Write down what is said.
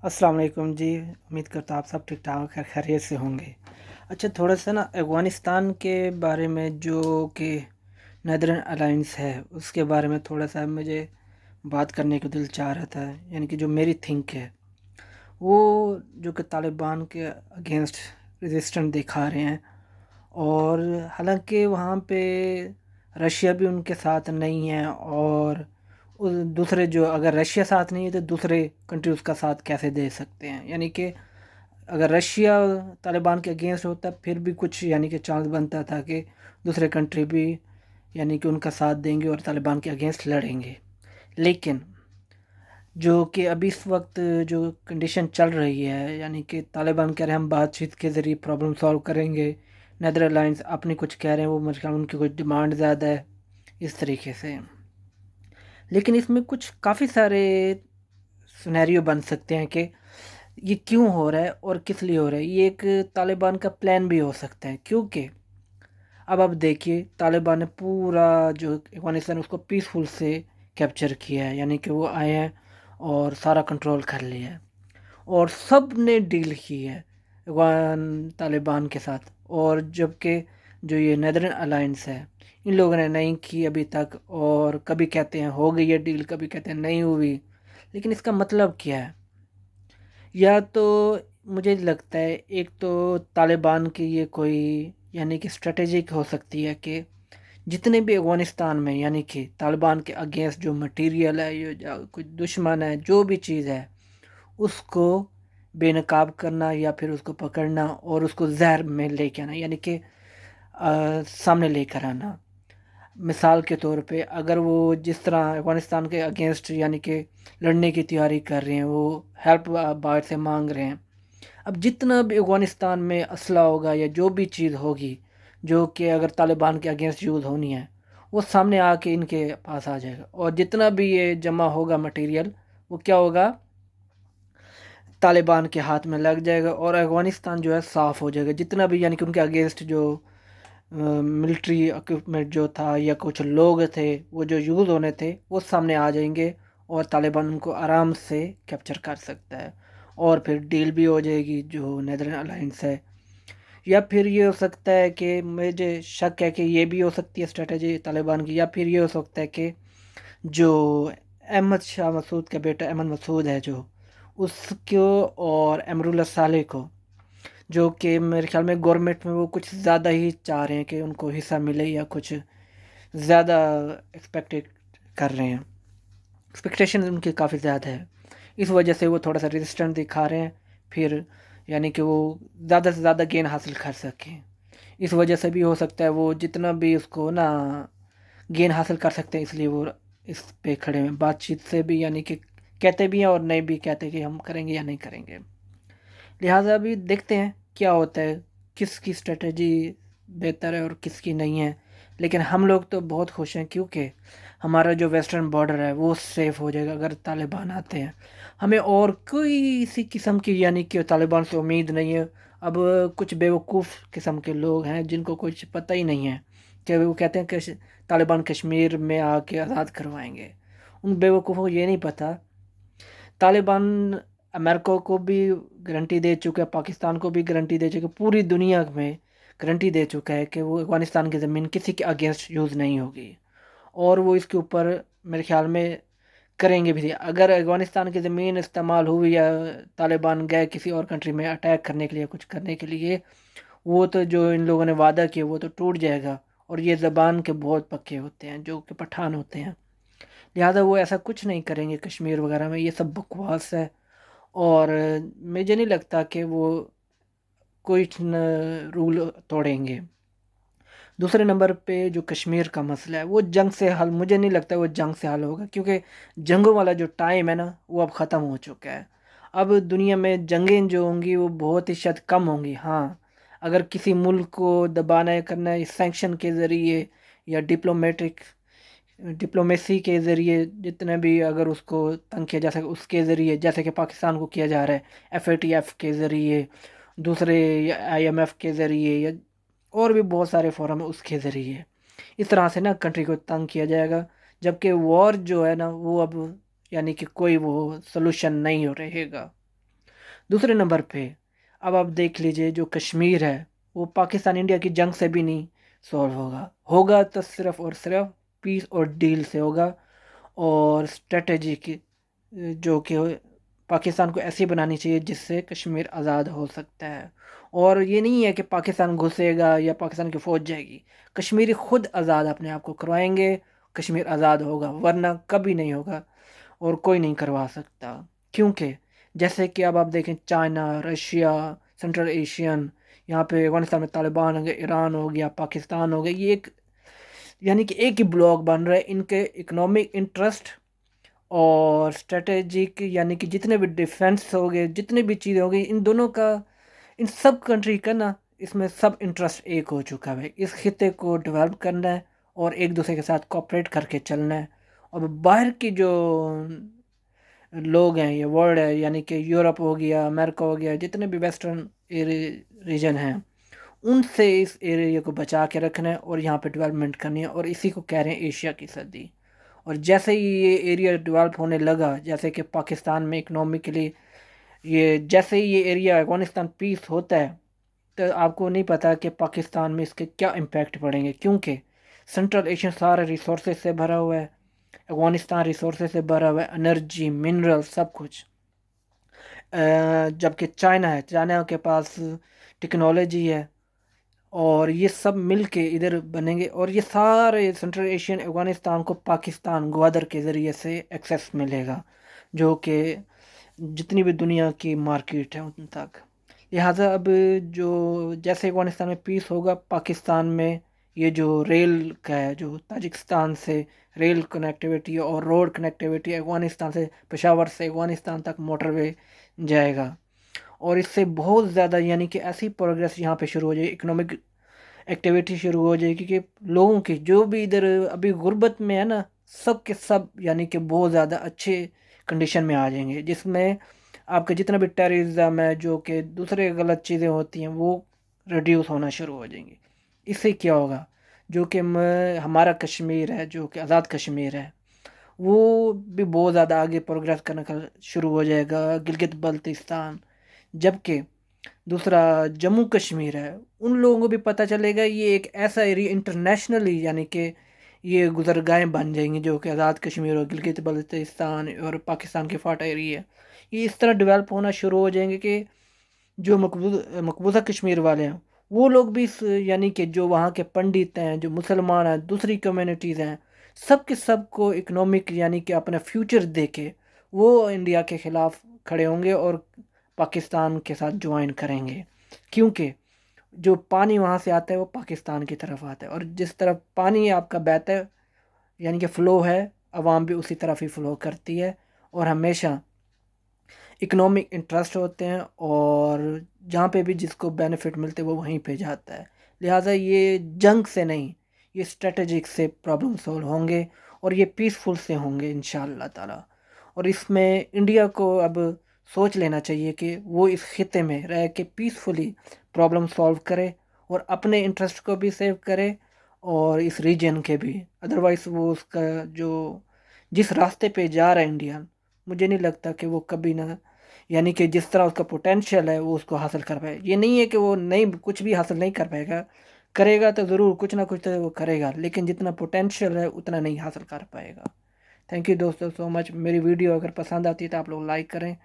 अस्सलाम वालेकुम जी। उम्मीद करता हूँ आप सब ठीक ठाक खैर खैरियत से होंगे। अच्छा, थोड़ा सा ना अफ़गानिस्तान के बारे में जो कि नेदरलैंड अलायंस है उसके बारे में थोड़ा सा मुझे बात करने को दिल चाह रहा था। यानी कि जो मेरी थिंक है वो जो कि तालिबान के अगेंस्ट रेजिस्टेंस दिखा रहे हैं। और हालांकि वहाँ पे रशिया भी उनके साथ नहीं है, और दूसरे जो अगर रशिया साथ नहीं है तो दूसरे कंट्री उसका साथ कैसे दे सकते हैं। यानी कि अगर रशिया तालिबान के अगेंस्ट होता फिर भी कुछ यानी कि चांस बनता था कि दूसरे कंट्री भी यानी कि उनका साथ देंगे और तालिबान के अगेंस्ट लड़ेंगे। लेकिन जो कि अभी इस वक्त जो कंडीशन चल रही है, यानी कि तालिबान कह रहे हैं हम बातचीत के ज़रिए प्रॉब्लम सॉल्व करेंगे, नेदरलैंड्स अपनी कुछ कह रहे हैं, वो मेरे ख्याल में उनकी कुछ डिमांड ज़्यादा है इस तरीके से। लेकिन इसमें कुछ काफ़ी सारे सिनेरियो बन सकते हैं कि ये क्यों हो रहा है और किस लिए हो रहा है। ये एक तालिबान का प्लान भी हो सकता है, क्योंकि अब आप देखिए तालिबान ने पूरा जो अफगानिस्तान उसको पीसफुल से कैप्चर किया है। यानी कि वो आए हैं और सारा कंट्रोल कर लिया है, और सब ने डील की है अफगान तालिबान के साथ। और जबकि जो ये नेदरलैंड अलायंस है इन लोगों ने नहीं की अभी तक, और कभी कहते हैं हो गई है डील, कभी कहते हैं नहीं हुई। लेकिन इसका मतलब क्या है? या तो मुझे लगता है एक तो तालिबान की ये कोई यानी कि स्ट्रेटेजिक हो सकती है कि जितने भी अफ़गानिस्तान में यानी कि तालिबान के अगेंस्ट जो मटेरियल है, ये जो कुछ दुश्मन है, जो भी चीज़ है उसको बेनकाब करना या फिर उसको पकड़ना और उसको जहर में लेके आना, यानी कि सामने लेकर आना। मिसाल के तौर पे अगर वो जिस तरह अफ़गानिस्तान के अगेंस्ट यानी कि लड़ने की तैयारी कर रहे हैं, वो हेल्प बाहर से मांग रहे हैं। अब जितना भी अफ़गानिस्तान में असला होगा या जो भी चीज़ होगी जो कि अगर तालिबान के अगेंस्ट यूज़ होनी है, वो सामने आके इनके पास आ जाएगा। और जितना भी ये जमा होगा मटेरियल, वो क्या होगा, तालिबान के हाथ में लग जाएगा और अफ़गानिस्तान जो है साफ़ हो जाएगा। जितना भी यानी कि उनके अगेंस्ट जो मिलिट्री इक्विपमेंट जो था या कुछ लोग थे वो जो यूज़ होने थे वो सामने आ जाएंगे, और तालिबान उनको आराम से कैप्चर कर सकता है। और फिर डील भी हो जाएगी जो नेदरलैंड अलायंस है। या फिर ये हो सकता है कि मुझे शक है कि ये भी हो सकती है स्ट्रेटजी तालिबान की, या फिर ये हो सकता है कि जो अहमद शाह मसूद का बेटा अहमद मसूद है जो उसको और अमरुल्लाह साले को, जो कि मेरे ख्याल में गवर्नमेंट में वो कुछ ज़्यादा ही चाह रहे हैं कि उनको हिस्सा मिले या कुछ ज़्यादा एक्सपेक्टेड कर रहे हैं, एक्सपेक्टेशन उनकी काफ़ी ज़्यादा है। इस वजह से वो थोड़ा सा रेजिस्टेंट दिखा रहे हैं, फिर यानी कि वो ज़्यादा से ज़्यादा गेन हासिल कर सकें। इस वजह से भी हो सकता है वो जितना भी उसको ना गेन हासिल कर सकते हैं, इसलिए वो इस पे खड़े हैं बातचीत से भी, यानी कि कहते भी हैं और नहीं भी कहते कि हम करेंगे या नहीं करेंगे। लिहाजा अभी देखते हैं क्या होता है, किसकी स्ट्रेटजी बेहतर है और किसकी नहीं है। लेकिन हम लोग तो बहुत खुश हैं क्योंकि हमारा जो वेस्टर्न बॉर्डर है वो सेफ़ हो जाएगा अगर तालिबान आते हैं। हमें और कोई इसी किस्म की यानी कि तालिबान से उम्मीद नहीं है। अब कुछ बेवकूफ़ किस्म के लोग हैं जिनको कुछ पता ही नहीं है कि वो कहते हैं कि तालिबान कश्मीर में आके आज़ाद करवाएंगे। उन बेवकूफ़ों को ये नहीं पता तालिबान अमेरिका को भी गारंटी दे चुका है, पाकिस्तान को भी गारंटी दे चुका है, पूरी दुनिया में गारंटी दे चुका है कि वो अफ़गानिस्तान की ज़मीन किसी के अगेंस्ट यूज़ नहीं होगी। और वो इसके ऊपर मेरे ख़्याल में करेंगे भी। अगर अफ़गानिस्तान की ज़मीन इस्तेमाल हुई या तालिबान गए किसी और कंट्री में अटैक करने के लिए, कुछ करने के लिए, वो तो जो इन लोगों ने वादा किया वो तो टूट जाएगा। और ये ज़बान के बहुत पक्के होते हैं जो कि पठान होते हैं, लिहाजा वो ऐसा कुछ नहीं करेंगे कश्मीर वगैरह में। ये सब बकवास है, और मुझे नहीं लगता कि वो कोई रूल तोड़ेंगे। दूसरे नंबर पे जो कश्मीर का मसला है वो जंग से हल, मुझे नहीं लगता वो जंग से हल होगा, क्योंकि जंगों वाला जो टाइम है ना वो अब ख़त्म हो चुका है। अब दुनिया में जंगें जो होंगी वो बहुत ही शायद कम होंगी। हाँ, अगर किसी मुल्क को दबाना है करना है सैंक्शन के ज़रिए या डिप्लोमेसी के ज़रिए, जितने भी अगर उसको तंग किया जा सके उसके ज़रिए, जैसे कि पाकिस्तान को किया जा रहा है एफएटीएफ के ज़रिए, दूसरे आईएमएफ के ज़रिए, या और भी बहुत सारे फोरम है उसके ज़रिए। इस तरह से ना कंट्री को तंग किया जाएगा। जबकि वॉर जो है ना वो अब यानी कि कोई वो सोल्यूशन नहीं हो रहेगा। दूसरे नंबर पे अब आप देख लीजिए जो कश्मीर है वो पाकिस्तान इंडिया की जंग से भी नहीं सॉल्व होगा, होगा तो सिर्फ और सिर्फ पीस और डील से होगा। और स्ट्रेटजी की जो कि पाकिस्तान को ऐसी बनानी चाहिए जिससे कश्मीर आज़ाद हो सकता है। और ये नहीं है कि पाकिस्तान घुसेगा या पाकिस्तान की फ़ौज जाएगी, कश्मीरी खुद आज़ाद अपने आप को करवाएंगे, कश्मीर आज़ाद होगा, वरना कभी नहीं होगा और कोई नहीं करवा सकता। क्योंकि जैसे कि अब आप देखें चाइना, रशिया, सेंट्रल एशियन, यहाँ पे अफगानिस्तान में तालिबान हो गए, ईरान हो गया, पाकिस्तान हो गया, ये एक यानी कि एक ही ब्लॉक बन रहा है। इनके इकोनॉमिक इंटरेस्ट और स्ट्रेटेजिक यानी कि जितने भी डिफेंस हो गए, जितने भी चीज़ें हो गई, इन दोनों का, इन सब कंट्री का ना, इसमें सब इंटरेस्ट एक हो चुका है। इस खिते को डेवलप करना है और एक दूसरे के साथ कोऑपरेट करके चलना है। और बाहर की जो लोग हैं, ये वर्ल्ड है, यानी कि यूरोप हो गया, अमेरिका हो गया, जितने भी वेस्टर्न रीजन हैं, उनसे इस एरिया को बचा के रखना है और यहाँ पे डेवलपमेंट करनी है। और इसी को कह रहे हैं एशिया की सदी। और जैसे ही ये एरिया डेवलप होने लगा, जैसे कि पाकिस्तान में इकोनॉमिकली, ये जैसे ही ये एरिया अफगानिस्तान पीस होता है, तो आपको नहीं पता कि पाकिस्तान में इसके क्या इम्पैक्ट पड़ेंगे। क्योंकि सेंट्रल एशिया सारा रिसोर्सेज से भरा हुआ है, अफगानिस्तान रिसोर्सेज से भरा हुआ है, एनर्जी, मिनरल, सब कुछ। जबकि चाइना है, चाइना के पास टेक्नोलॉजी है, और ये सब मिल के इधर बनेंगे। और ये सारे सेंट्रल एशियन अफगानिस्तान को पाकिस्तान ग्वादर के ज़रिए से एक्सेस मिलेगा, जो कि जितनी भी दुनिया की मार्केट है उन तक। लिहाजा अब जो जैसे अफगानिस्तान में पीस होगा, पाकिस्तान में ये जो रेल का है, जो ताजिकिस्तान से रेल कनेक्टिविटी और रोड कनेक्टिविटी, अफगानिस्तान से, पेशावर से अफगानिस्तान तक मोटरवे जाएगा। और इससे बहुत ज़्यादा यानी कि ऐसी प्रोग्रेस यहाँ पे शुरू हो जाएगी, इकोनॉमिक एक्टिविटी शुरू हो जाएगी कि लोगों की जो भी इधर अभी गुर्बत में है ना, सब के सब यानी कि बहुत ज़्यादा अच्छे कंडीशन में आ जाएंगे, जिसमें आपका जितना भी टेररिज्म है, जो कि दूसरे गलत चीज़ें होती हैं, वो रिड्यूस होना शुरू हो जाएंगी। इससे क्या होगा, जो कि हमारा कश्मीर है, जो कि आज़ाद कश्मीर है, वो भी बहुत ज़्यादा आगे प्रोग्रेस करना शुरू हो जाएगा, गिलगित बल्तिस्तान। जबकि दूसरा जम्मू कश्मीर है, उन लोगों को भी पता चलेगा ये एक ऐसा एरिया इंटरनेशनली, यानी कि ये गुजरगाहें बन जाएंगी, जो कि आज़ाद कश्मीर और गिलगित बल्तिस्तान और पाकिस्तान के फाटा एरिया, ये इस तरह डेवलप होना शुरू हो जाएंगे कि जो मकबूजा कश्मीर वाले हैं, वो लोग भी यानी कि जो वहाँ के पंडित हैं, जो मुसलमान हैं, दूसरी कम्युनिटीज़ हैं, सब के सब को इकोनॉमिक यानी कि अपना फ्यूचर देके वो इंडिया के ख़िलाफ़ खड़े होंगे और पाकिस्तान के साथ ज्वाइन करेंगे। क्योंकि जो पानी वहाँ से आता है वो पाकिस्तान की तरफ आता है, और जिस तरफ पानी आपका बहता है यानी कि फ़्लो है, आवाम भी उसी तरफ ही फ़्लो करती है। और हमेशा इकोनॉमिक इंटरेस्ट होते हैं, और जहाँ पे भी जिसको बेनिफिट मिलते हैं वो वहीं पे जाता है। लिहाजा ये जंग से नहीं, ये स्ट्रेटजिक से प्रॉब्लम सॉल्व होंगे, और ये पीसफुल से होंगे इंशाअल्लाह ताला। और इसमें इंडिया को अब सोच लेना चाहिए कि वो इस खिते में रह के पीसफुली प्रॉब्लम सॉल्व करे और अपने इंटरेस्ट को भी सेव करे और इस रीजन के भी। अदरवाइज़ वो उसका जो जिस रास्ते पे जा रहा है इंडिया, मुझे नहीं लगता कि वो कभी ना, यानी कि जिस तरह उसका पोटेंशियल है वो उसको हासिल कर पाए। ये नहीं है कि वो नहीं, कुछ भी हासिल नहीं कर पाएगा, करेगा तो ज़रूर कुछ ना कुछ तो वो करेगा, लेकिन जितना पोटेंशियल है उतना नहीं हासिल कर पाएगा। थैंक यू दोस्तों सो मच। मेरी वीडियो अगर पसंद आती है तो आप लोग लाइक करें,